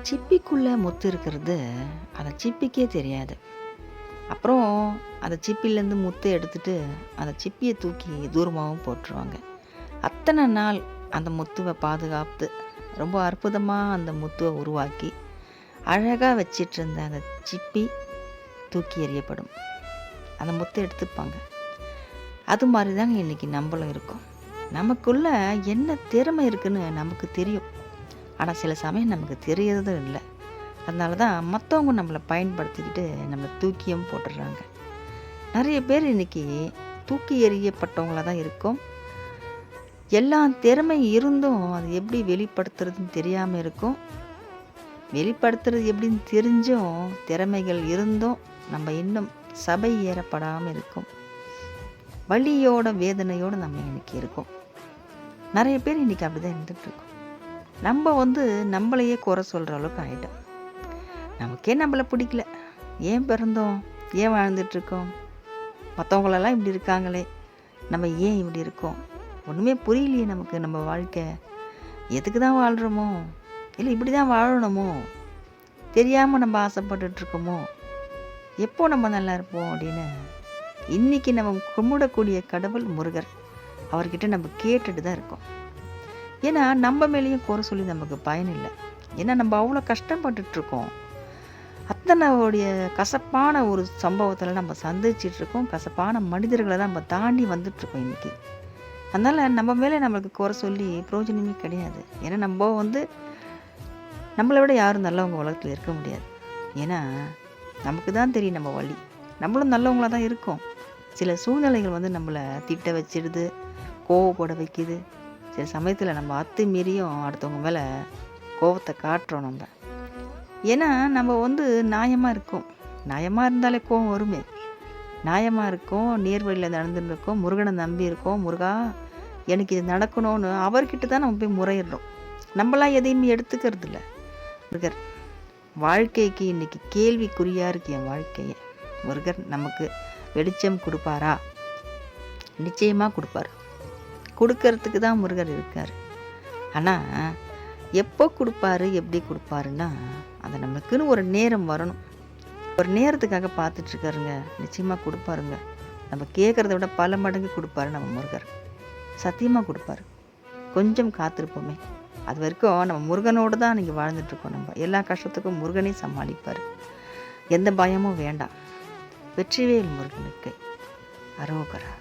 சிப்பிக்குள்ள முத்து இருக்கிறது அந்த சிப்பிக்கே தெரியாது. அப்புறம் அந்த சிப்பிலேருந்து முத்தை எடுத்துட்டு அந்த சிப்பியை தூக்கி தூரமாகவும் போட்டுருவாங்க. அத்தனை நாள் அந்த முத்துவை பாதுகாத்து ரொம்ப அற்புதமாக அந்த முத்துவை உருவாக்கி அழகாக வச்சிட்டு இருந்த அந்த சிப்பி தூக்கி எறியப்படும். அந்த முத்தை எடுத்துப்பாங்க. அது மாதிரி தாங்க இன்றைக்கி நம்மளும் இருக்கோம். நமக்குள்ள என்ன திறமை இருக்குன்னு நமக்கு தெரியும். ஆனால் சில சமயம் நமக்கு தெரியறதும் இல்லை. அதனால தான் மற்றவங்க நம்மளை பயன்படுத்திக்கிட்டு நம்மளை தூக்கியும் போட்டுடுறாங்க. நிறைய பேர் இன்றைக்கி தூக்கி எறியப்பட்டவங்களாக தான் இருக்கும். எல்லா திறமை இருந்தும் அது எப்படி வெளிப்படுத்துறதுன்னு தெரியாமல் இருக்கும். வெளிப்படுத்துறது எப்படின்னு தெரிஞ்சும் திறமைகள் இருந்தும் நம்ம இன்னும் சபை ஏறப்படாமல் இருக்கும். வலியோட வேதனையோடு நம்ம இன்றைக்கி இருக்கோம். நிறைய பேர் இன்றைக்கி அப்படி தான் இருந்துகிட்ருக்கோம். நம்ம நம்மளையே குறை சொல்கிற அளவுக்கு ஆகிட்டோம். நமக்கே நம்மளை பிடிக்கல, ஏன் பிறந்தோம், ஏன் வாழ்ந்துட்டுருக்கோம், மற்றவங்களெல்லாம் இப்படி இருக்காங்களே, நம்ம ஏன் இப்படி இருக்கோம், ஒன்றுமே புரியலையே நமக்கு. நம்ம வாழ்க்கை எதுக்கு தான் வாழ்கிறோமோ, இல்லை இப்படி தான் வாழணுமோ, தெரியாமல் நம்ம ஆசைப்பட்டுட்ருக்கோமோ, எப்போ நம்ம நல்லா இருப்போம் அப்படின்னு இன்றைக்கி நம்ம கும்பிடக்கூடிய கடவுள் முருகர். அவர்கிட்ட நம்ம கேட்டுட்டு தான் இருக்கோம். ஏன்னா நம்ம மேலேயும் குறை சொல்லி நமக்கு பயன் இல்லை. ஏன்னா நம்ம அவ்வளோ கஷ்டப்பட்டுட்ருக்கோம். அத்தனையோடைய கசப்பான ஒரு சம்பவத்தில் நம்ம சந்திச்சிட்ருக்கோம். கசப்பான மனிதர்களை தான் நம்ம தாண்டி வந்துட்ருக்கோம் இன்றைக்கி. அதனால் நம்ம மேலே நம்மளுக்கு குறை சொல்லி பிரயோஜனமே கிடையாது. ஏன்னா நம்மளை விட யாரும் நல்லவங்க உலகத்தில் இருக்க முடியாது. ஏன்னா நமக்கு தான் தெரியும் நம்ம வழி. நம்மளும் நல்லவங்களாக தான் இருக்கோம். சில சூழ்நிலைகள் நம்மளை திட்ட வச்சிடுது, கோவப்பட வைக்குது. சில சமயத்தில் நம்ம அத்துமீறியும் அடுத்தவங்க மேலே கோவத்தை காட்டுறோம் நம்ம. ஏன்னா நம்ம நியாயமாக இருக்கோம். நியாயமாக இருந்தாலே கோவம் வருமே. நியாயமாக இருக்கோம், நேர்வழியில் நடந்துட்டு இருக்கோம், முருகனை நம்பி இருக்கோம். முருகா எனக்கு இது நடக்கணும்னு அவர்கிட்ட தான் நம்ம போய் முறையிடுறோம். நம்மளாம் எதையுமே எடுத்துக்கிறது இல்லை. முருகர் வாழ்க்கைக்கு இன்றைக்கி கேள்விக்குறியாக இருக்கு என் வாழ்க்கையை. முருகர் நமக்கு வெளிச்சம் கொடுப்பாரா? நிச்சயமாக கொடுப்பார். கொடுக்கறதுக்கு தான் முருகர் இருக்கார். ஆனால் எப்போ கொடுப்பாரு, எப்படி கொடுப்பாருன்னா அது நமக்குன்னு ஒரு நேரம் வரணும். ஒரு நேரத்துக்காக பார்த்துட்ருக்காருங்க. நிச்சயமாக கொடுப்பாருங்க. நம்ம கேட்குறத விட பல மடங்கு கொடுப்பாரு நம்ம முருகர். சத்தியமாக கொடுப்பாரு. கொஞ்சம் காத்திருப்போமே. அது வரைக்கும் நம்ம முருகனோடு தான் நீங்கள் வாழ்ந்துட்டுருக்கோம். நம்ம எல்லா கஷ்டத்துக்கும் முருகனே சமாளிப்பார். எந்த பயமும் வேண்டாம். வெற்றிவேல் முருகனுக்கு அரோகரா.